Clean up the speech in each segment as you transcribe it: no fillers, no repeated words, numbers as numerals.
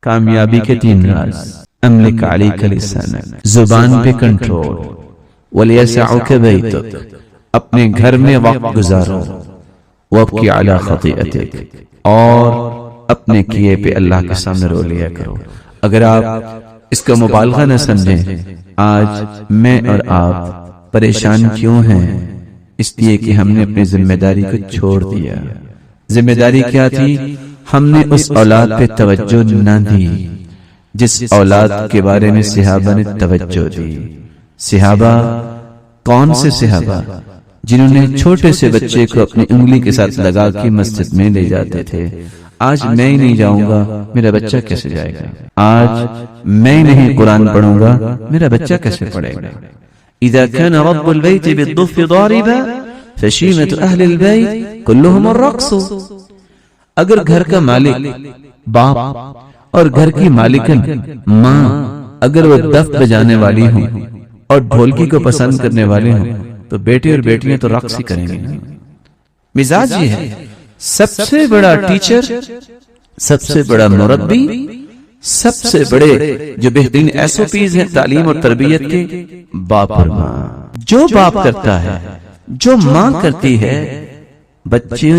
کامیابی کے 3 راز: املک علیک لسانک، زبان پہ کنٹرول، ولیسعک بیتک، اپنے گھر میں وقت گزارو، وابکی علی خطیئتک، اور اپنے کیے پہ اللہ کے سامنے رو لیا کرو۔ اگر آپ اس کا مبالغہ نہ سمجھیں، آج میں اور آپ پریشان کیوں ہیں؟ اس لیے کہ ہم نے اپنی ذمہ داری کو چھوڑ دیا۔ ذمہ داری کیا تھی؟ ہم نے اس اولاد پہ توجہ نہ دی جس اولاد کے بارے میں صحابہ نے توجہ دی۔ صحابہ کون سے صحابہ؟ جنہوں نے چھوٹے سے بچے کو اپنی انگلی کے ساتھ لگا کے مسجد میں لے جاتے تھے۔ آج میں ہی نہیں جاؤں گا، میرا بچہ کیسے جائے گا؟ آج میں نہیں قرآن پڑھوں گا، میرا بچہ کیسے پڑھے گا؟ اذا كان رب البيت بالضف ضاربا فشيمة اهل البيت كلهم الرقص۔ اگر گھر کا مالک باپ اور گھر کی مالکن ماں اگر وہ دف بجانے والی ہوں اور ڈھولکی کو پسند کرنے والے ہوں تو بیٹے اور بیٹیاں تو رقص ہی کریں گے۔ مزاج یہ ہے۔ سب سے بڑا ٹیچر، سب سے بڑا مربی، سب سے بڑے جو بہترین SOPs ہیں تعلیم اور تربیت کے، باپ اور ماں۔ جو باپ کرتا ہے، جو ماں کرتی ہے، بچے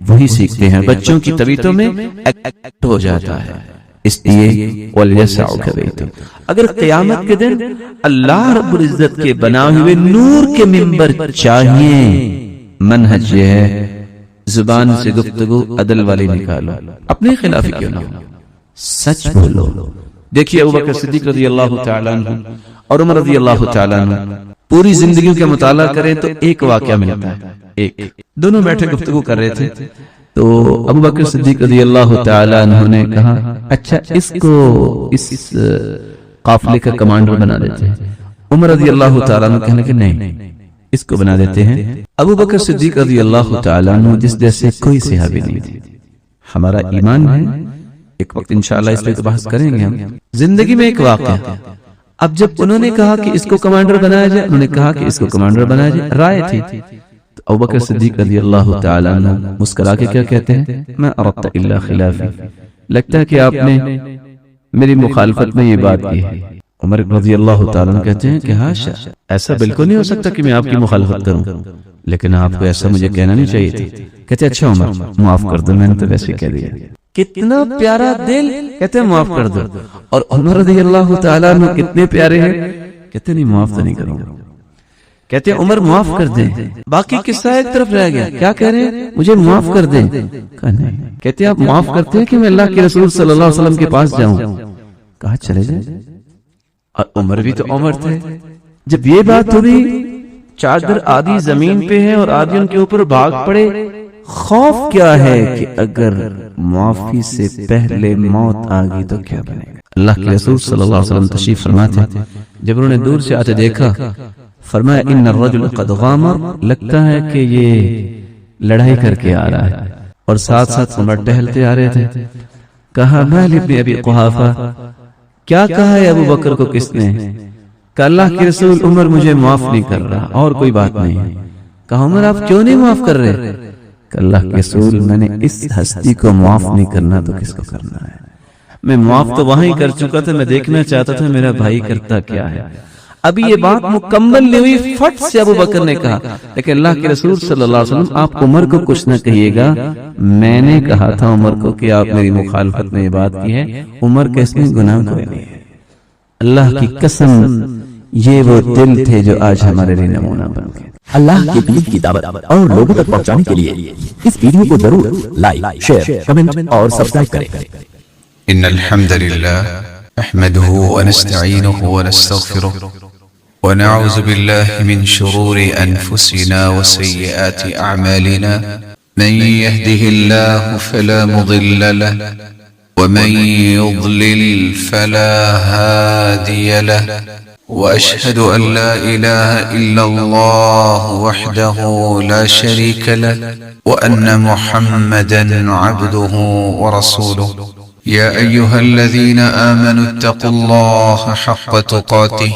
وہی سیکھتے ہیں، بچوں کی طبیعتوں میں ایکٹ ہو جاتا ہے۔ اس لیے وَلْيَسْعُكَ بَيْتُكَ، اگر قیامت کے دن اللہ رب العزت کے بنائے ہوئے نور کے منبر چاہیے، منہج یہ ہے زبان سے گفتگو عدل والی نکالو، اپنے خلاف کیوں نہ ہو، سچ بولو۔ دیکھیے ابوبکر صدیق رضی اللہ تعالیٰ عنہ اور عمر رضی اللہ تعالیٰ عنہ پوری زندگیوں کا مطالعہ کریں تو ایک واقعہ ملتا ہے۔ ایک دونوں بیٹھے گفتگو کر رہے تھے تو ابوبکر صدیق رضی اللہ تعالیٰ عنہ نے کہا اچھا اس کو اس قافلے کا کمانڈر بنا دیتے ہیں۔ عمر رضی اللہ تعالیٰ عنہ کہنے کہ نہیں، اس کو بنا دیتے ہیں۔ ابوبکر صدیق رضی اللہ تعالیٰ عنہ جس جیسے کوئی صحابی نہیں تھے۔ ہمارا ایمان ہے، ایک وقت انشاءاللہ اس پہ تو بحث کریں گے ہم۔ زندگی میں ایک واقعہ، اب جب انہوں نے کہا کہ اس کو کمانڈر بنایا جائے، انہوں نے کہا کہ اس کو کمانڈر بنایا جائے، رائے تھی، تو ابوبکر صدیق رضی اللہ تعالیٰ عنہ مسکرا کے کیا کہتے ہیں؟ ما اردت الا خلافی، لگتا ہے کہ آپ نے میری مخالفت میں یہ بات کی ہے۔ عمر رضی اللہ تعالیٰ عنہ کہتے ہیں کہ ہاشا، ایسا بالکل نہیں ہو سکتا کہ میں آپ کی مخالفت کروں، لیکن آپ کو ایسا مجھے کہنا نہیں چاہیے تھا۔ کہتے ہیں اچھا عمر معاف کر دو، میں نے تو ویسے کہہ دیا۔ کتنا پیارا دل، کہتے ہیں معاف کر دو۔ اور عمر رضی اللہ تعالیٰ عنہ کتنے پیارے ہیں، کہتے نہیں معاف تو نہیں کروں گا۔ کہتے ہیں عمر معاف کر دیں، باقی قصہ ایک طرف رہ گیا، کیا کہہ رہے ہیں؟ مجھے معاف کر دیں۔ کہا نہیں۔ کہتے ہیں آپ معاف کرتے ہیں کہ میں اللہ کے رسول صلی اللہ علیہ وسلم کے پاس جاؤں؟ کہا چلے جائیں۔ اور عمر بھی تو عمر تھے۔ جب یہ بات ہوئی، چادر آدھی زمین پہ ہے اور آدھی ان کے اوپر بھاگ پڑے۔ خوف کیا ہے کہ اگر معافی سے پہلے موت آ گئی تو کیا بنے گا؟ اللہ کے رسول صلی اللہ علیہ وسلم تشریف فرماتے، جب انہوں نے دور سے آتے دیکھا، فرمایا ان الرجل قد غامر، لگتا ہے کہ یہ لڑائی کر کے آ رہا ہے۔ اور ساتھ ساتھ عمر ٹہلتے آ رہے تھے۔ کہا مال ابن ابی قحافہ، کیا کہا ہے ابو بکر کو کس نے؟ کہ اللہ کے رسول عمر مجھے معاف نہیں کر رہا، اور کوئی بات نہیں ہے۔ کہا عمر آپ کیوں نہیں معاف کر رہے؟ کہ اللہ کے رسول میں نے اس ہستی کو معاف نہیں کرنا تو کس کو کرنا ہے؟ میں معاف تو وہیں کر چکا تھا، میں دیکھنا چاہتا تھا میرا بھائی کرتا کیا ہے۔ ابھی یہ بات مکمل نہیں ہوئی، فٹ سے ابو بکر نے کہا لیکن اللہ کے رسول صلی اللہ علیہ وسلم آپ عمر کو کچھ نہ کہیے گا، میں نے کہا تھا عمر کو کہ آپ میری مخالفت میں یہ بات کی ہے۔ عمر کے اس میں گناہ کوئی نہیں ہے۔ اللہ کی قسم یہ وہ دل تھے جو آج ہمارے لیے نمونہ بن گئے۔ اللہ کے دین کی دعوت اور لوگوں تک پہنچانے کے لیے اس ویڈیو کو ضرور لائک، شیئر، کمنٹ اور سبسکرائب کریں۔ ان الحمد لله نحمده ونستعينه ونستغفره ونعوذ بالله من شرور انفسنا وسيئات اعمالنا، من يهده الله فلا مضل له ومن يضلل فلا هادي له، وأشهد أن لا إله إلا الله وحده لا شريك له، وأن محمدا عبده ورسوله. يا أيها الذين آمنوا اتقوا الله حق تقاته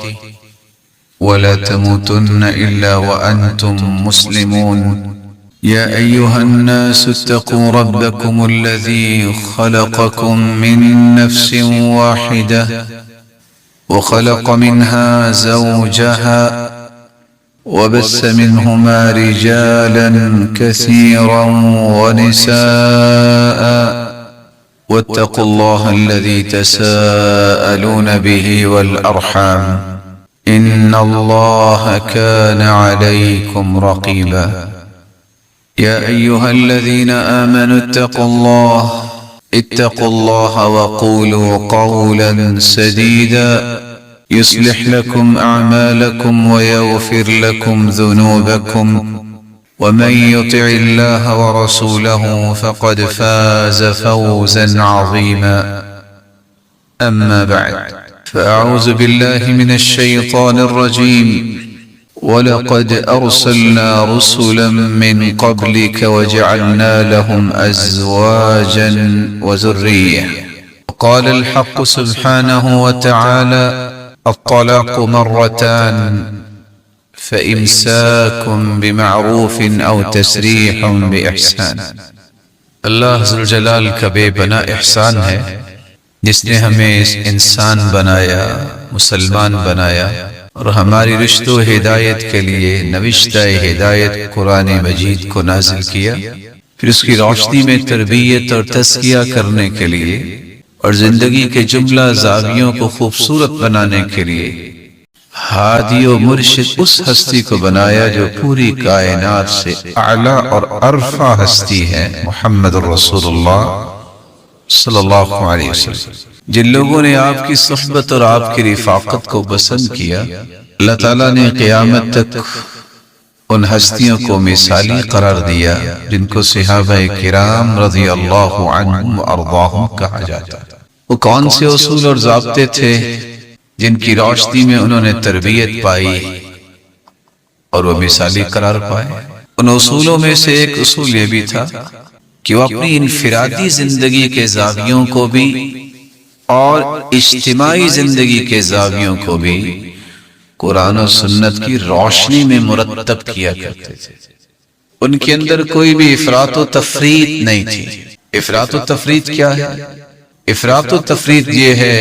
ولا تموتن إلا وأنتم مسلمون. يا أيها الناس اتقوا ربكم الذي خلقكم من نفس واحدة وخلق منها زوجها وبث منهما رجالا كثيرا ونساء واتقوا الله الذي تساءلون به والأرحام إن الله كان عليكم رقيبا يا أيها الذين آمنوا اتقوا الله وقولوا قولا سديدا يصلح لكم أعمالكم ويغفر لكم ذنوبكم ومن يطع الله ورسوله فقد فاز فوزا عظيما أما بعد فأعوذ بالله من الشيطان الرجيم ولقد أرسلنا رسلا من قبلك وجعلنا لهم أزواجا وذرية قال الحق سبحانه وتعالى الطلاق مرتان فإمساك بمعروف أو تسريح بإحسان اللہ ذوالجلال کا بے پناہ احسان ہے جس نے ہمیں انسان بنایا، مسلمان بنایا اور ہماری رشت و ہدایت کے لیے نوشتہ ہدایت قرآن مجید کو نازل کیا، پھر اس کی روشنی میں تربیت اور تزکیہ کرنے کے لیے اور زندگی کے جملہ زاویوں کو خوبصورت بنانے کے لیے ہادی و مرشد اس ہستی کو بنایا جو پوری کائنات سے اعلیٰ اور ارفع ہستی ہے، محمد الرسول اللہ صلی اللہ علیہ وسلم۔ جن لوگوں نے آپ کی صحبت اور آپ کی رفاقت کو پسند کیا، اللہ تعالیٰ نے قیامت تک ان ہستیوں کو مثالی قرار دیا جن کو صحابہ کرام رضی اللہ عنہم وارضاہم کہا جاتا ہے۔ وہ کون سے اصول اور ضابطے تھے جن کی روشنی میں انہوں نے تربیت پائی اور وہ مثالی قرار پائے؟ ان اصولوں میں سے ایک اصول یہ بھی تھا کہ وہ اپنی انفرادی زندگی کے زاویوں کو بھی اور اجتماعی زندگی کے زاویوں کو بھی قرآن و سنت کی روشنی میں مرتب کیا کرتے تھے۔ ان کے اندر کوئی بھی افراط و تفریط نہیں تھی۔ افراط و تفریط کیا ہے؟ افراط و تفریط یہ ہے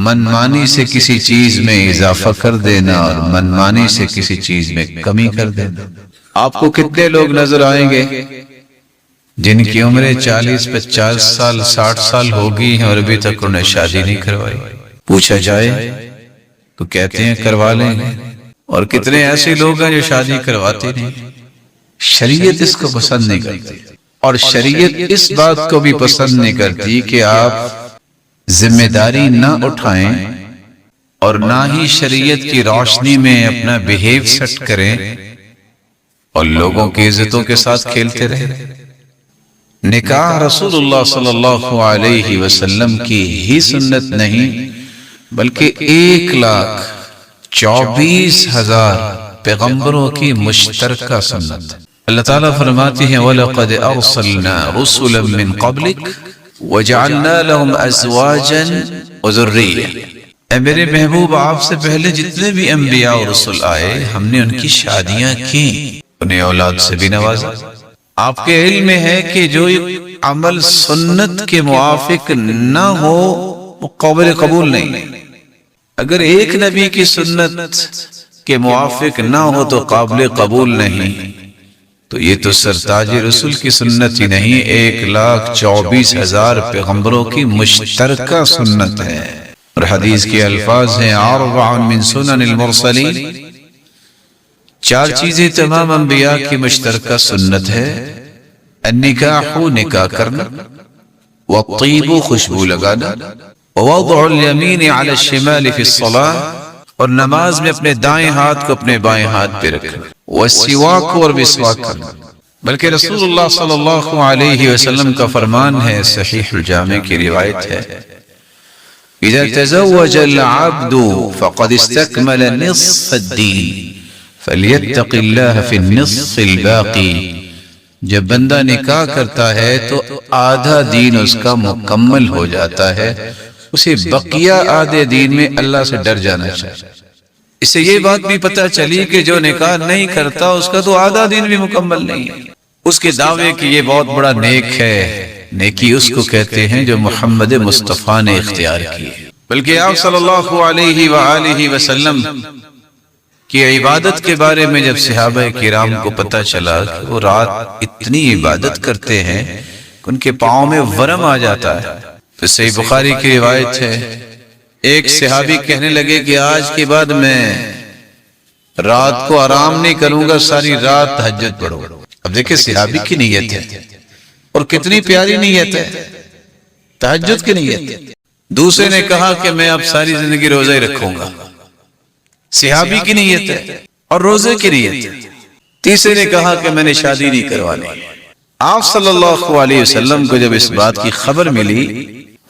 منمانی سے کسی چیز میں اضافہ کر دینا اور منمانی سے کسی چیز میں کمی کر دینا۔ آپ کو کتنے لوگ نظر آئیں گے جن کی عمریں 40، 50 سال، 60 سال ہوگی ہیں اور ابھی تک انہیں شادی نہیں کروائی؟ پوچھا جائے تو کہتے ہیں کروا لیں گے، اور کتنے ایسے لوگ ہیں جو شادی کرواتے نہیں۔ شریعت اس کو پسند نہیں کرتی، اور شریعت اس بات کو بھی پسند نہیں کرتی کہ آپ ذمہ داری نہ اٹھائیں اور نہ ہی شریعت کی روشنی میں اپنا بیہیو سیٹ کریں اور لوگوں کی عزتوں کے ساتھ کھیلتے رہیں۔ نکاح رسول اللہ صلی اللہ علیہ وسلم کی ہی سنت نہیں بلکہ 1,24,000 پیغمبروں کی مشترکہ سنت۔ اللہ تعالیٰ فرماتے ہیں وَلَقَدْ أَرْسَلْنَا رُسُلًا مِّن قَبْلِكَ وَجَعَلْنَا لَهُمْ أَزْوَاجًا وَذُرِّيَّةً۔ اے میرے محبوب، آپ سے پہلے جتنے بھی انبیاء اور رسول آئے ہم نے ان کی شادیاں کی، انہیں اولاد سے بھی نوازا۔ آپ کے علم میں ہے کہ جو عمل سنت کے موافق نہ ہو وہ قابل قبول نہیں۔ اگر ایک نبی کی سنت کے موافق نہ ہو تو قابل قبول نہیں، تو یہ تو سرتاج رسول کی سنت ہی نہیں، 1,24,000 پیغمبروں کی مشترکہ سنت ہے۔ اور حدیث کے الفاظ ہیں اربع من سنن المرسلین، 4 چیزیں تمام انبیاء کی مشترکہ سنت ہے۔ النکاح، نکاح کرنا، والطیب، خوشبو لگانا، ووضع الیمین علی الشمال فی الصلاۃ، اور نماز میں اپنے دائیں ہاتھ کو اپنے بائیں ہاتھ پہ رکھنا، والسواک، اور مسواک کرنا۔ بلکہ رسول اللہ صلی اللہ علیہ وسلم کا فرمان ہے، صحیح الجامع کی روایت ہے، اذا تزوج العبد فقد استكمل نصف الدین فلیتق اللہ فی النصف الباقی۔ جب بندہ نکاح کرتا ہے تو آدھا دین اس کا مکمل ہو جاتا ہے، اسے بقیہ آدھے دین میں اللہ سے ڈر جانا چاہیے۔ اس سے یہ بات بھی پتہ چلی کہ جو نکاح نہیں کرتا اس کا تو آدھا دین بھی مکمل نہیں ہے۔ اس کے دعوے کہ یہ بہت بڑا نیک ہے، نیکی اس کو کہتے ہیں جو محمد مصطفیٰ نے اختیار کی، بلکہ آپ صلی اللہ علیہ وآلہ وسلم کی عبادت کے بارے میں جب صحابہ کرام کو پتہ چلا کہ وہ رات اتنی عبادت کرتے ہیں کہ ان کے پاؤں میں ورم آ جاتا ہے، تو صحیح بخاری کی روایت ہے ایک صحابی کہنے لگے کہ آج کے بعد میں رات کو آرام نہیں کروں گا، ساری رات تہجد پڑھوں گا۔ اب دیکھیں صحابی کی نیت ہے اور کتنی پیاری نیت ہے، تہجد کی نیت۔ دوسرے نے کہا کہ میں اب ساری زندگی روزہ ہی رکھوں گا، صحابی کی نیت ہے اور روزے کی نیت ہے۔ تیسرے نے کہا کہ میں نے شادی نہیں کروانی۔ آپ صلی اللہ علیہ وسلم کو جب اس بات کی خبر ملی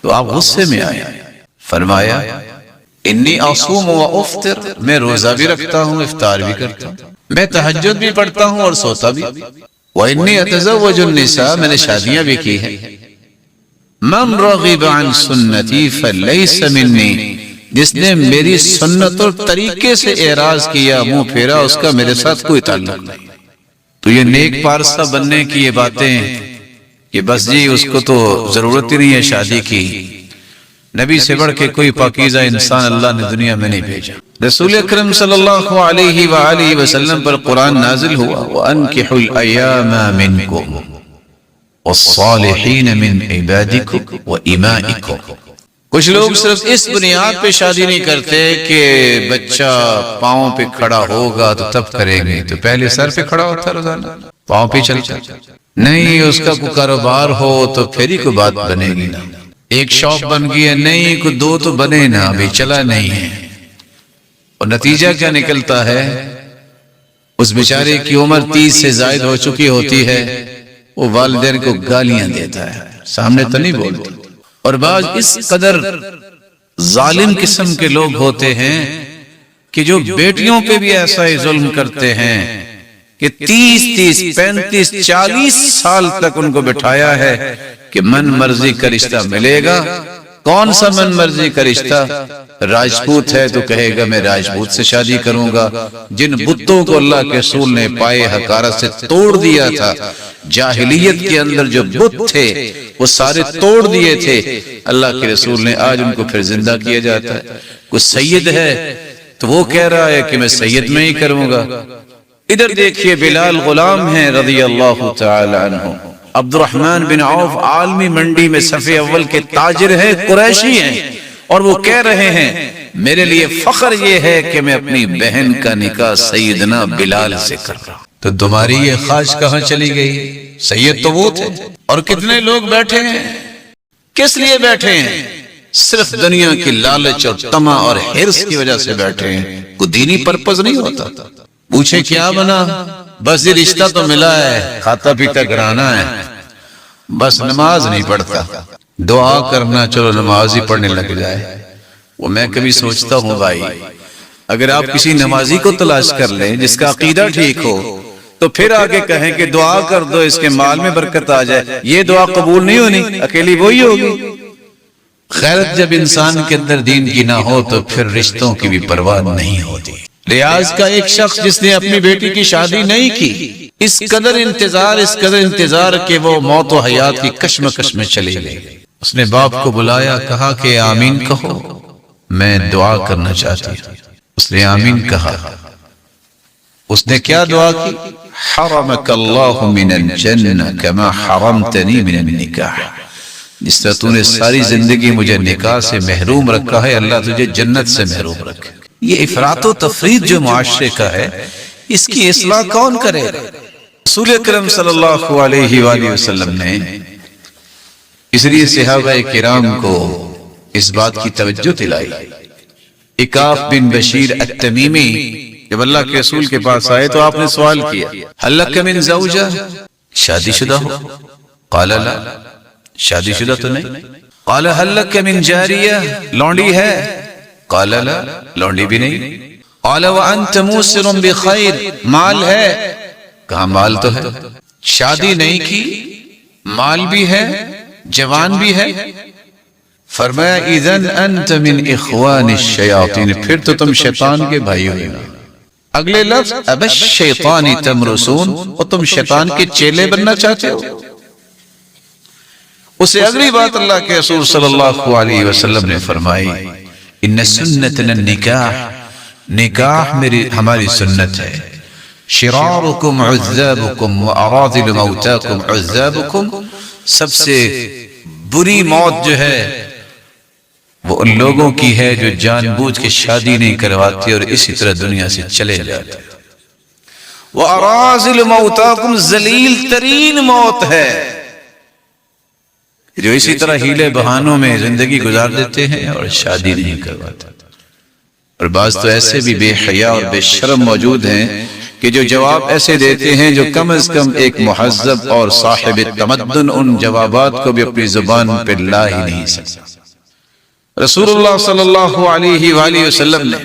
تو آپ غصے میں آئے، فرمایا انی اصوم و افطر، میں روزہ بھی رکھتا ہوں، افطار بھی کرتا ہوں، میں تہجد بھی پڑھتا ہوں اور سوتا بھی، وانی اتزوج النساء، میں نے شادیاں بھی کی ہیں، من رغب عن سنتی فلیس منی، جس نے میری سنت اور طریقے سے اعراض کیا، منہ پھیرا، اس کا میرے ساتھ کوئی تعلق نہیں۔ تو یہ نیک پارسا بننے کی یہ باتیں کہ بس جی اس کو تو ضرورت ہی نہیں ہے شادی کی، نبی سے بڑھ کے کوئی پاکیزہ انسان اللہ نے دنیا میں نہیں بھیجا۔ رسول اکرم صلی اللہ علیہ وآلہ وسلم پر قرآن نازل ہوا وَأَنْكِحُوا الْأَيَامَ مِنْكُمْ وَالصَّالِحِينَ مِنْ عِبَادِكُمْ وَإِمَائِكُمْ۔ کچھ لوگ صرف اس بنیاد پہ شادی نہیں کرتے کہ بچہ پاؤں پہ کھڑا ہوگا تو تب کریں گے، تو پہلے سر پہ کھڑا ہوتا روزانہ، پاؤں پہ چلتا، نہیں اس کا کوئی کاروبار ہو تو پھر ہی کوئی بات بنے گی نا، ایک شاپ بن گئی ہے، نہیں کوئی دو تو بنے نا، ابھی چلا نہیں ہے، اور نتیجہ کیا نکلتا ہے، اس بیچارے کی عمر 30 سے زائد ہو چکی ہوتی ہے، وہ والدین کو گالیاں دیتا ہے، سامنے تو نہیں بولتا۔ اور بعض اس قدر ظالم قسم کے لوگ ہوتے ہیں کہ جو بیٹیوں پہ بھی ایسا ہی ظلم کرتے ہیں کہ 30 35 40 سال تک ان کو بٹھایا ہے کہ من مرضی کا رشتہ ملے گا۔ کون سا من مرضی کا رشتہ؟ راجپوت ہے تو کہے گا میں راجپوت سے شادی کروں گا، جن بتوں کو اللہ کے رسول نے پائے حقارت سے توڑ دیا تھا، جاہلیت کے اندر جو بت تھے وہ سارے توڑ دیے تھے، اللہ کے رسول نے آج ان کو پھر زندہ کیا جاتا ہے۔ کوئی سید ہے تو وہ کہہ رہا ہے کہ میں سید میں ہی کروں گا۔ ادھر دیکھیے بلال غلام ہیں رضی اللہ تعالی عنہ، عبد الرحمن بن عوف عالمی منڈی میں صف اول کے تاجر ہیں، قریشی ہیں، اور وہ کہہ رہے ہیں میرے لیے فخر یہ ہے کہ میں اپنی بہن کا نکاح سیدنا بلال سے کر رہا ہوں۔ تو تمہاری یہ خواہش کہاں چلی گئی؟ سید تو وہ تھے، اور کتنے لوگ بیٹھے ہیں، کس لیے بیٹھے ہیں؟ صرف دنیا کی لالچ اور طمع اور حرص کی وجہ سے بیٹھے ہیں، کوئی دینی پرپز نہیں ہوتا۔ پوچھے کیا بنا؟ بس یہ رشتہ تو ملا ہے، کھاتا پیتا گھرانا ہے، بس نماز نہیں پڑھتا، دعا کرنا چلو نماز ہی پڑھنے لگ جائے۔ وہ میں کبھی سوچتا ہوں بھائی، اگر آپ کسی نمازی کو تلاش کر لیں جس کا عقیدہ ٹھیک ہو تو پھر آگے کہیں کہ دعا کر دو اس کے مال میں برکت آ جائے، یہ دعا قبول نہیں ہونی، اکیلی وہی ہوگی۔ خیرت جب انسان کے اندر دین کی نہ ہو تو پھر رشتوں کی بھی پرواہ نہیں ہوتی۔ ریاض کا ایک شخص جس نے اپنی بیٹی کی شادی نہیں کی، اس قدر انتظار کہ وہ موت و حیات کی کشمکش میں چلے گئے، اس نے باپ کو بلایا، کہا کہ آمین کہو، میں دعا کرنا چاہتی ہوں۔ اس نے آمین کہا۔ اس نے کیا دعا کی؟ حرمک اللہ من الجنہ کما حرمتنی من النکاح، جس طرح تو نے ساری زندگی مجھے نکاح سے محروم رکھا ہے، اللہ تجھے جنت سے محروم رکھے۔ یہ افراط و تفریط جو معاشرے کا ہے، اس کی اصلاح کون کرے؟ رسول اکرم صلی اللہ علیہ وآلہ وسلم نے اس لیے صحابہ کرام کو اس بات کی توجہ دلائی۔ عکاف بن بشیر التمیمی جب اللہ کے رسول کے پاس آئے تو آپ نے سوال کیا، هل لک من زوجہ، شادی شدہ ہو؟ قال لا، شادی شدہ تو نہیں۔ قال هل لک من جاریہ، لونڈی ہے؟ قال لا، لونڈی بھی نہیں۔ قال وانت موسر بخیر، مال ہے؟ کہاں مال تو ہے، شادی نہیں کی، مال بھی ہے، جوان بھی ہے۔ فرمایا اذن انت من اخوان الشیاطین، پھر تو تم شیطان کے بھائی ہوئے نا۔ اگلے لفظ اب الشیطان تمرسون، اور تم شیطان کے چیلے بننا چاہتے ہو۔ اسے اگلی بات اللہ کے رسول صلی اللہ علیہ وسلم نے فرمائی، ان سنتنا النکاح، نکاح ہماری سنت ہے، شرارکم عذابکم واراذل موتاکم عذابکم، سب سے بری موت جو ہے وہ ان لوگوں کی ہے جو جان بوجھ کے شادی نہیں کرواتے اور اسی طرح دنیا سے چلے جاتے۔ وَأَرَازِلُ مَوْتَاكُمْ، ذلیل ترین موت ہے جو اسی طرح ہیلے بہانوں میں زندگی گزار دیتے ہیں اور شادی نہیں کرواتے۔ اور بعض تو ایسے بھی بے حیا اور بے شرم موجود ہیں کہ جو جواب ایسے دیتے ہیں جو کم از کم ایک مہذب اور صاحب تمدن ان جوابات کو بھی اپنی زبان پہ لا ہی نہیں سکتا۔ رسول اللہ صلی اللہ علیہ وآلہ وسلم نے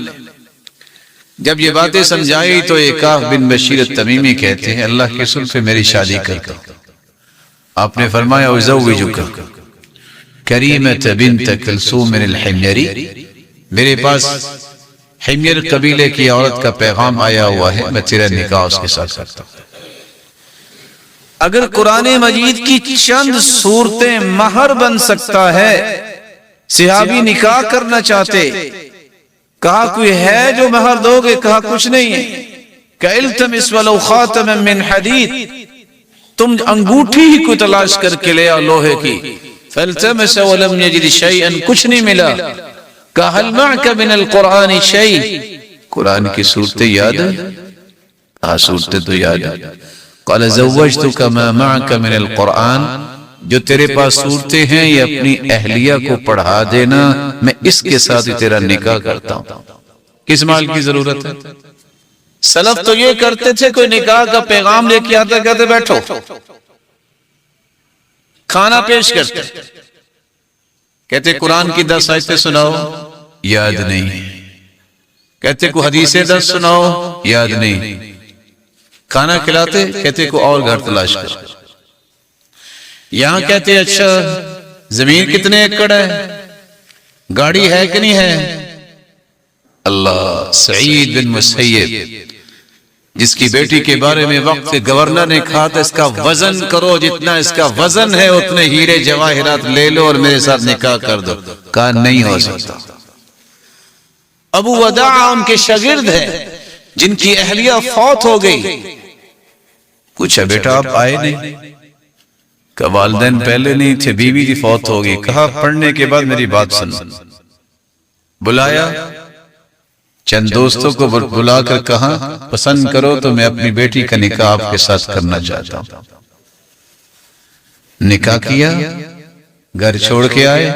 جب یہ باتیں سمجھائی تو عکاف بن بشیر التمیمی کہتے ہیں، اللہ کے رسول پہ میری شادی کرتا ہوں۔ آپ نے فرمایا ازوجک کریمۃ بنت کلثوم الحمری، میرے پاس حمیر قبیلے کی عورت کا پیغام آیا ہوا ہے، میں تیرا نکاح اس کے ساتھ کرتا ہوں۔ اگر قرآن مجید کی چند صورتیں مہر بن سکتا ہے، صحابی نکاح کرنا چاہتے، کہا کوئی ہے جو مہر دو گے؟ کہا کچھ نہیں ہے۔ کہ التمس ولو خاتما من حدید، تم انگوٹھی ہی کو تلاش کر کے لے آؤ لوہے کی۔ فالتمس ولم یجد شیئا، کچھ نہیں ملا۔ کہا هل معک من القرآن شیء، قرآن کی صورتیں یاد ہے؟ کہا صورتیں تو یاد ہے۔ قال زوجتک ما معک من القرآن، جو تیرے پاس صورتیں ہیں یہ اپنی اہلیہ کو پڑھا دینا، میں اس کے ساتھ ہی تیرا نکاح کرتا ہوں۔ کس مال کی ضرورت ہے؟ سلف تو یہ کرتے تھے، کوئی نکاح کا پیغام لے کے آتا، کہتے بیٹھو، کھانا پیش کرتے، کہتے قرآن کی 10 آیتیں سناؤ، یاد نہیں، کہتے کو حدیثیں 10 سناؤ، یاد نہیں، کھانا کھلاتے، کہتے کو اور گھر تلاش کر۔ یہاں کہتے اچھا زمین کتنے ایکڑ ہے، گاڑی ہے کہ نہیں ہے؟ اللہ، سعید بن مسیب جس کی بیٹی کے بارے میں وقت گورنر نے کہا تھا اس کا وزن کرو، جتنا اس کا وزن ہے اتنے ہیرے جواہرات لے لو اور میرے ساتھ نکاح کر دو، کہا نہیں ہو سکتا۔ ابو وداع ان کے شاگرد ہیں جن کی اہلیہ فوت ہو گئی، پوچھا بیٹا آپ آئے نہیں؟ کہ والدین پہلے نہیں تھے، بیوی کی فوت ہو گئی۔ کہا پڑھنے کے بعد میری بات سن۔ بلایا، چند دوستوں کو بلا کر کہا پسند کرو تو میں اپنی بیٹی کا نکاح آپ کے ساتھ کرنا چاہتا ہوں۔ نکاح کیا، گھر چھوڑ کے آئے،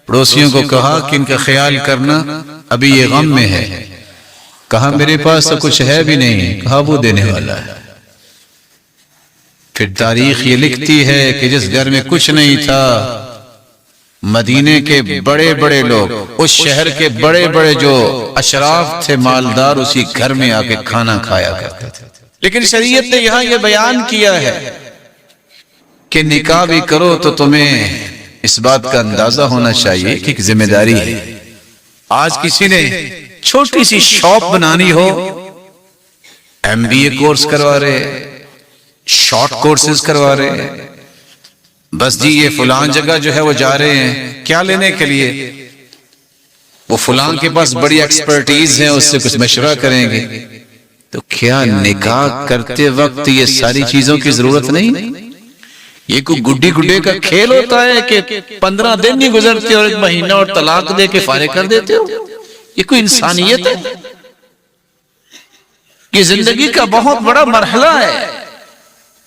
پڑوسیوں کو کہا کہ ان کا خیال کرنا، ابھی یہ غم میں ہے۔ کہا میرے پاس تو کچھ ہے بھی نہیں، کہا وہ دینے والا ہے۔ پھر تاریخ یہ لکھتی ہے کہ جس گھر میں کچھ نہیں تھا، مدینے کے بڑے بڑے لوگ، اس شہر کے بڑے بڑے جو اشراف تھے، مالدار، اسی گھر میں آ کے کھانا کھایا کرتے تھے۔ لیکن شریعت نے یہاں یہ بیان کیا ہے کہ نکاح بھی کرو تو تمہیں اس بات کا اندازہ ہونا چاہیے کہ ایک ذمہ داری ہے۔ آج کسی نے چھوٹی سی شاپ بنانی ہو، MBA کورس کروا رہے، شارٹ کورسز کروا رہے ہیں، بس جی یہ فلان جگہ جو ہے وہ جا رہے ہیں، کیا لینے کے لیے؟ وہ فلان کے پاس بڑی ایکسپرٹیز ہے، اس سے کچھ مشورہ کریں گے۔ تو کیا نکاح کرتے وقت یہ ساری چیزوں کی ضرورت نہیں؟ یہ کوئی گڈی گڈے کا کھیل ہوتا ہے کہ 15 دن نہیں گزرتے اور 1 مہینہ اور طلاق دے کے فارغ کر دیتے ہو؟ یہ کوئی انسانیت ہے؟ یہ زندگی کا بہت بڑا مرحلہ ہے۔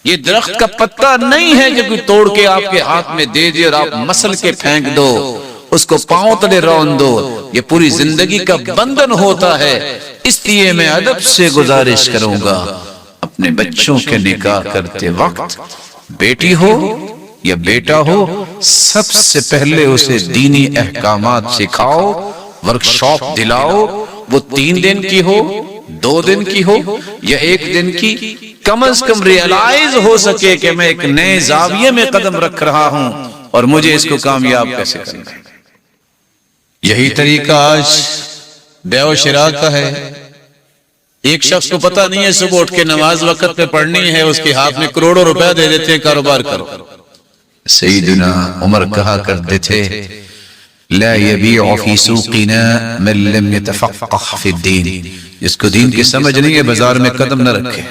یہ درخت کا پتا نہیں ہے کہ کوئی توڑ کے آپ کے ہاتھ میں دے دے اور آپ مسل کے پھینک دو، اس کو پاؤں تلے رون دو۔ یہ پوری زندگی کا بندھن ہوتا ہے۔ اس لیے میں ادب سے گزارش کروں گا، اپنے بچوں کے نکاح کرتے وقت بیٹی ہو یا بیٹا ہو، سب سے پہلے اسے دینی احکامات سکھاؤ، ورکشاپ دلاؤ، وہ 3 دن کی ہو، 2 دن کی ہو یا 1 دن کی، کم از کم ریئلائز ہو سکے کہ میں ایک نئے زاویے میں قدم رکھ رہا ہوں اور مجھے اس کو کامیاب کیسے کرنا ہے۔ یہی طریقہ آج بیع و شراء کا ہے۔ ایک شخص کو پتہ نہیں ہے صبح اٹھ کے نماز وقت پہ پڑھنی ہے، اس کے ہاتھ میں کروڑوں روپے دے دیتے ہیں کاروبار کرو۔ سیدنا عمر کہا کرتے تھے لا يبيع في سوقنا من لم يتفقه في الدين، جس کو دین کی سمجھ نہیں ہے بازار میں قدم نہ رکھے۔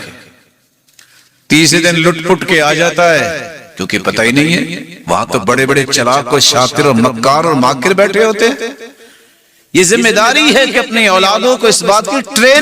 تیسرے دن لٹ پٹ کے آ جاتا ہے کیونکہ پتہ ہی نہیں ہے، وہاں تو بڑے بڑے چلاک اور شاطر اور مکار اور ماکر بیٹھے ہوتے ہیں۔ یہ ذمہ داری ہے کہ اپنی اولادوں کو اس بات کی ٹرین